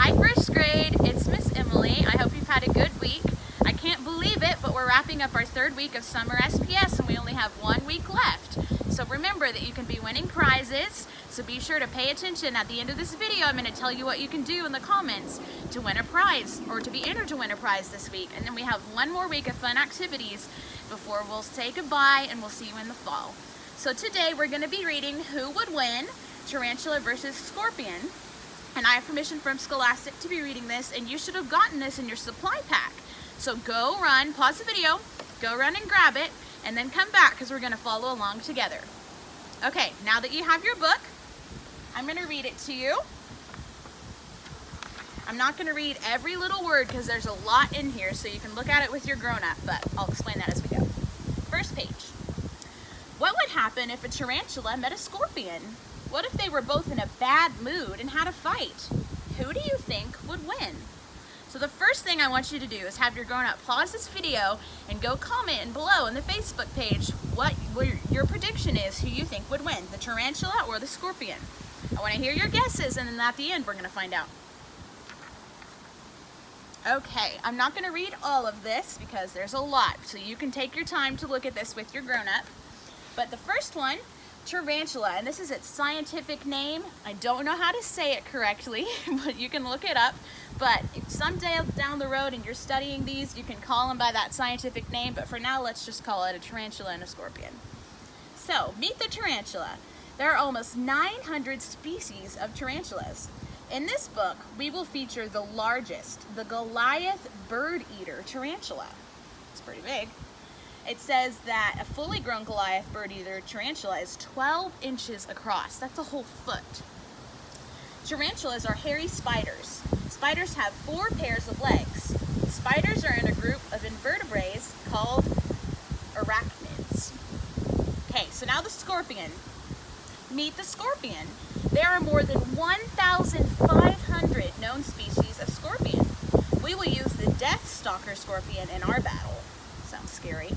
Hi first grade, it's Miss Emily. I hope you've had a good week. I can't believe it, but we're wrapping up our third week of summer SPS and we only have 1 week left. So remember that you can be winning prizes, so be sure to pay attention. At the end of this video, I'm going to tell you what you can do in the comments to win a prize or to be entered to win a prize this week. And then we have 1 more week of fun activities before we'll say goodbye and we'll see you in the fall. So today we're going to be reading Who Would Win? Tarantula versus Scorpion. And I have permission from Scholastic to be reading this, and you should have gotten this in your supply pack. So go run, pause the video, go run and grab it, and then come back because we're going to follow along together. Okay, now that you have your book, I'm going to read it to you. I'm not going to read every little word because there's a lot in here, so you can look at it with your grown-up, but I'll explain that as we go. First page. What would happen if a tarantula met a scorpion? What if they were both in a bad mood and had a fight? Who do you think would win? So the first thing I want you to do is have your grown-up pause this video and go comment below on the Facebook page what your prediction is, who you think would win, the tarantula or the scorpion. I want to hear your guesses, and then at the end we're going to find out. Okay, I'm not going to read all of this because there's a lot, so you can take your time to look at this with your grown-up. But the first one, tarantula, and this is its scientific name. I don't know how to say it correctly, but you can look it up. But if someday down the road and you're studying these, you can call them by that scientific name, but for now let's just call it a tarantula and a scorpion. So, meet the tarantula. There are almost 900 species of tarantulas. In this book, we will feature the largest, the Goliath bird-eater tarantula. It's pretty big. It says that a fully grown Goliath bird-eater tarantula is 12 inches across. That's a whole foot. Tarantulas are hairy spiders. Spiders have 4 pairs of legs. Spiders are in a group of invertebrates called arachnids. Okay, so now the scorpion. Meet the scorpion. There are more than 1,500 known species of scorpion. We will use the death stalker scorpion in our battle. Sounds scary.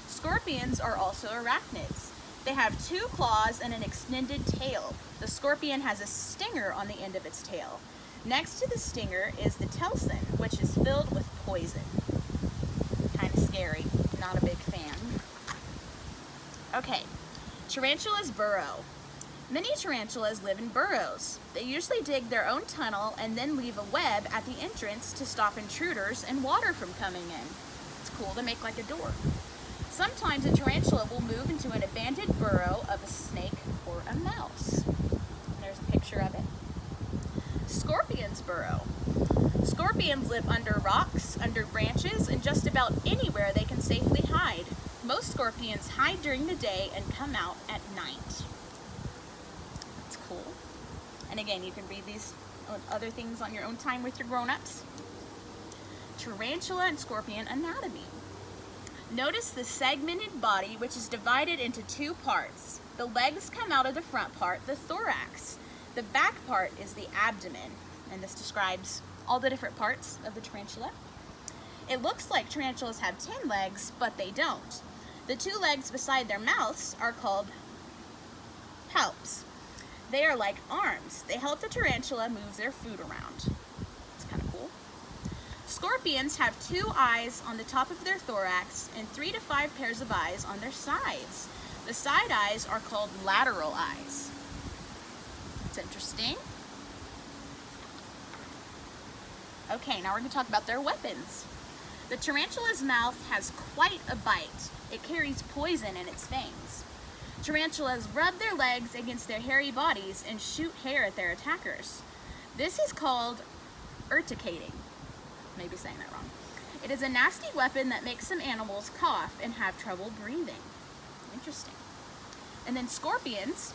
Scorpions are also arachnids. They have 2 claws and an extended tail. The scorpion has a stinger on the end of its tail. Next to the stinger is the telson, which is filled with poison. Kind of scary. Not a big fan. Okay, tarantulas burrow. Many tarantulas live in burrows. They usually dig their own tunnel and then leave a web at the entrance to stop intruders and water from coming in. It's cool to make like a door. Sometimes a tarantula will move into an abandoned burrow of a snake or a mouse. There's a picture of it. Scorpions burrow. Scorpions live under rocks, under branches, and just about anywhere they can safely hide. Most scorpions hide during the day and come out at night. That's cool. And again, you can read these other things on your own time with your grown-ups. Tarantula and scorpion anatomy. Notice the segmented body, which is divided into 2 parts. The legs come out of the front part, the thorax. The back part is the abdomen, and this describes all the different parts of the tarantula. It looks like tarantulas have 10 legs, but they don't. The 2 legs beside their mouths are called palps. They are like arms. They help the tarantula move their food around. It's kind of cool. Scorpions have 2 eyes on the top of their thorax and 3 to 5 pairs of eyes on their sides. The side eyes are called lateral eyes. It's interesting. Okay, now we're going to talk about their weapons. The tarantula's mouth has quite a bite. It carries poison in its fangs. Tarantulas rub their legs against their hairy bodies and shoot hair at their attackers. This is called urticating. Maybe saying that wrong. It is a nasty weapon that makes some animals cough and have trouble breathing. Interesting. And then scorpions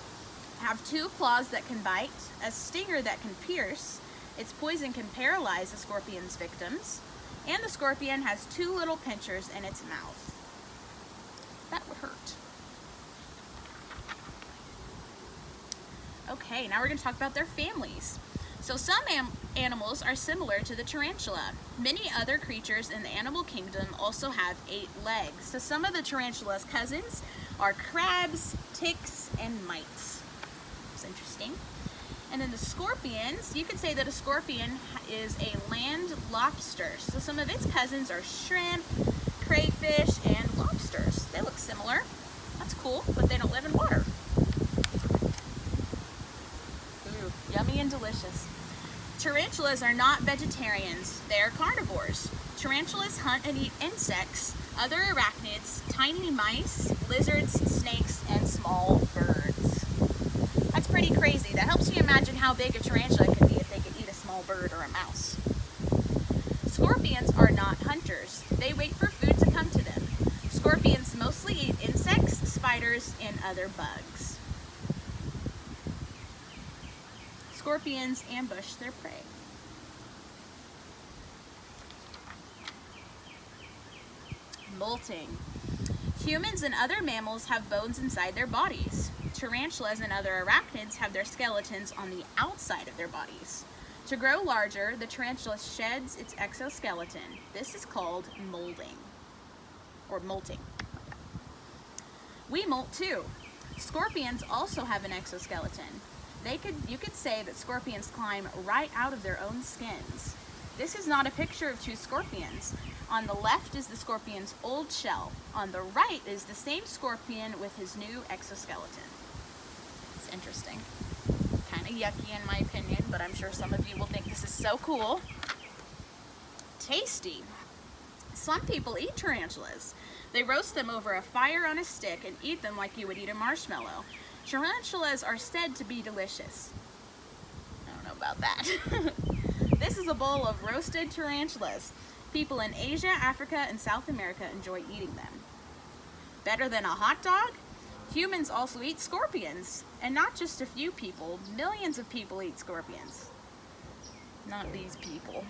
have 2 claws that can bite, a stinger that can pierce. Its poison can paralyze the scorpion's victims, and the scorpion has 2 little pinchers in its mouth. That would hurt. Okay, now we're going to talk about their families. So some animals are similar to the tarantula. Many other creatures in the animal kingdom also have 8 legs. So some of the tarantula's cousins are crabs, ticks, and mites. It's interesting. And then the scorpions, you could say that a scorpion is a land lobster. So some of its cousins are shrimp, crayfish, and lobsters. They look similar. That's cool, but they don't live in water. Ooh, yummy and delicious. Tarantulas are not vegetarians. They are carnivores. Tarantulas hunt and eat insects, other arachnids, tiny mice, lizards, snakes, and small birds. That's pretty crazy. That helps you imagine how big a tarantula could be if they could eat a small bird or a mouse. Scorpions are not hunters. They wait for food to come to them. Scorpions mostly eat insects, spiders, and other bugs. Scorpions ambush their prey. Molting. Humans and other mammals have bones inside their bodies. Tarantulas and other arachnids have their skeletons on the outside of their bodies. To grow larger, the tarantula sheds its exoskeleton. This is called molding, or molting. We molt too. Scorpions also have an exoskeleton. You could say that scorpions climb right out of their own skins. This is not a picture of two scorpions. On the left is the scorpion's old shell. On the right is the same scorpion with his new exoskeleton. It's interesting. Kind of yucky in my opinion, but I'm sure some of you will think this is so cool. Tasty. Some people eat tarantulas. They roast them over a fire on a stick and eat them like you would eat a marshmallow. Tarantulas are said to be delicious. I don't know about that. This is a bowl of roasted tarantulas. People in Asia, Africa, and South America enjoy eating them. Better than a hot dog? Humans also eat scorpions. And not just a few people, millions of people eat scorpions. Not these people.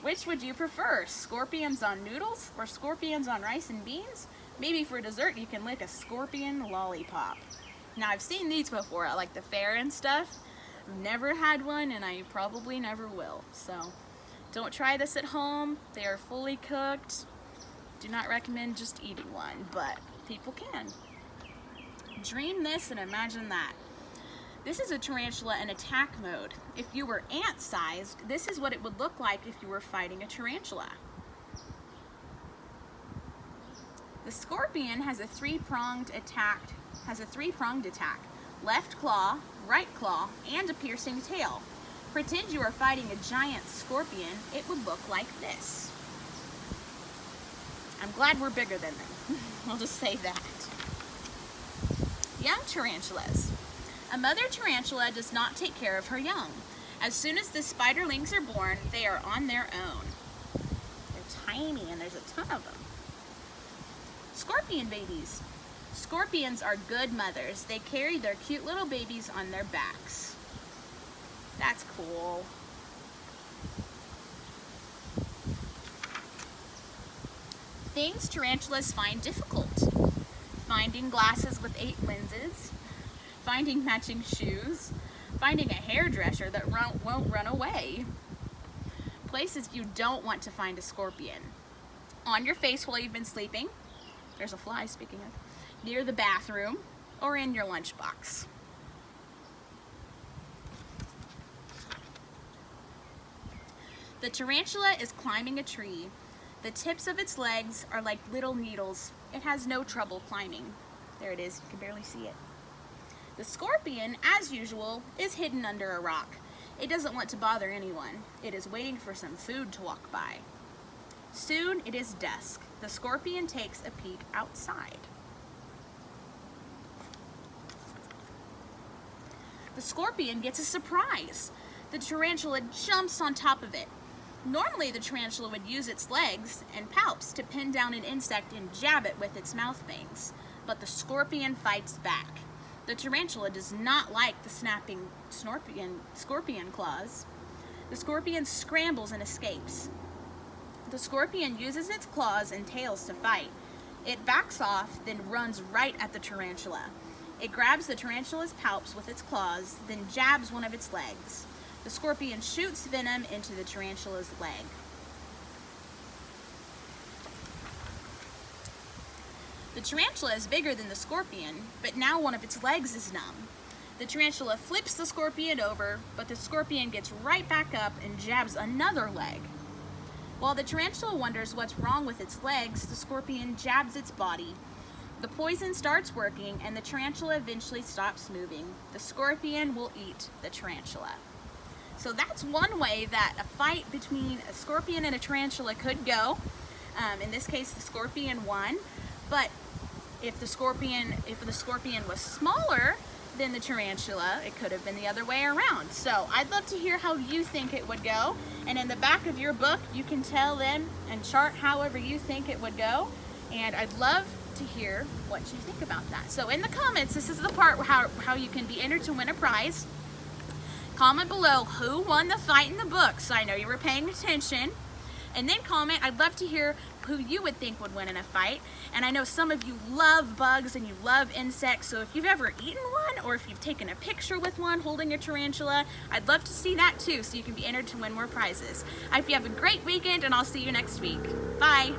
Which would you prefer? Scorpions on noodles or scorpions on rice and beans? Maybe for dessert you can lick a scorpion lollipop. Now I've seen these before at like the fair and stuff. I've never had one and I probably never will. So don't try this at home. They are fully cooked. Do not recommend just eating one, but people can. Dream this and imagine that. This is a tarantula in attack mode. If you were ant-sized, this is what it would look like if you were fighting a tarantula. The scorpion has a three-pronged attack. Left claw, right claw, and a piercing tail. Pretend you are fighting a giant scorpion, it would look like this. I'm glad we're bigger than them. I'll just say that. Young tarantulas. A mother tarantula does not take care of her young. As soon as the spiderlings are born, they are on their own. They're tiny and there's a ton of them. Scorpion babies. Scorpions are good mothers. They carry their cute little babies on their backs. That's cool. Things tarantulas find difficult. Finding glasses with 8 lenses, finding matching shoes, finding a hairdresser that won't run away. Places you don't want to find a scorpion. On your face while you've been sleeping, there's a fly speaking of, near the bathroom, or in your lunchbox. The tarantula is climbing a tree. The tips of its legs are like little needles. It has no trouble climbing. There it is, you can barely see it. The scorpion, as usual, is hidden under a rock. It doesn't want to bother anyone. It is waiting for some food to walk by. Soon it is dusk. The scorpion takes a peek outside. The scorpion gets a surprise. The tarantula jumps on top of it. Normally the tarantula would use its legs and palps to pin down an insect and jab it with its mouth fangs, but the scorpion fights back. The tarantula does not like the snapping scorpion claws. The scorpion scrambles and escapes. The scorpion uses its claws and tails to fight. It backs off, then runs right at the tarantula. It grabs the tarantula's palps with its claws, then jabs one of its legs. The scorpion shoots venom into the tarantula's leg. The tarantula is bigger than the scorpion, but now one of its legs is numb. The tarantula flips the scorpion over, but the scorpion gets right back up and jabs another leg. While the tarantula wonders what's wrong with its legs, the scorpion jabs its body. The poison starts working, and the tarantula eventually stops moving. The scorpion will eat the tarantula. So that's one way that a fight between a scorpion and a tarantula could go. In this case, the scorpion won. But if the scorpion was smaller than the tarantula, it could have been the other way around. So I'd love to hear how you think it would go. And in the back of your book, you can tell them and chart however you think it would go. And I'd love to hear what you think about that. So in the comments, this is the part how you can be entered to win a prize. Comment below who won the fight in the book, so I know you were paying attention. And then comment, I'd love to hear who you would think would win in a fight. And I know some of you love bugs and you love insects, so if you've ever eaten one or if you've taken a picture with one holding a tarantula, I'd love to see that too, so you can be entered to win more prizes. I hope you have a great weekend, and I'll see you next week. Bye.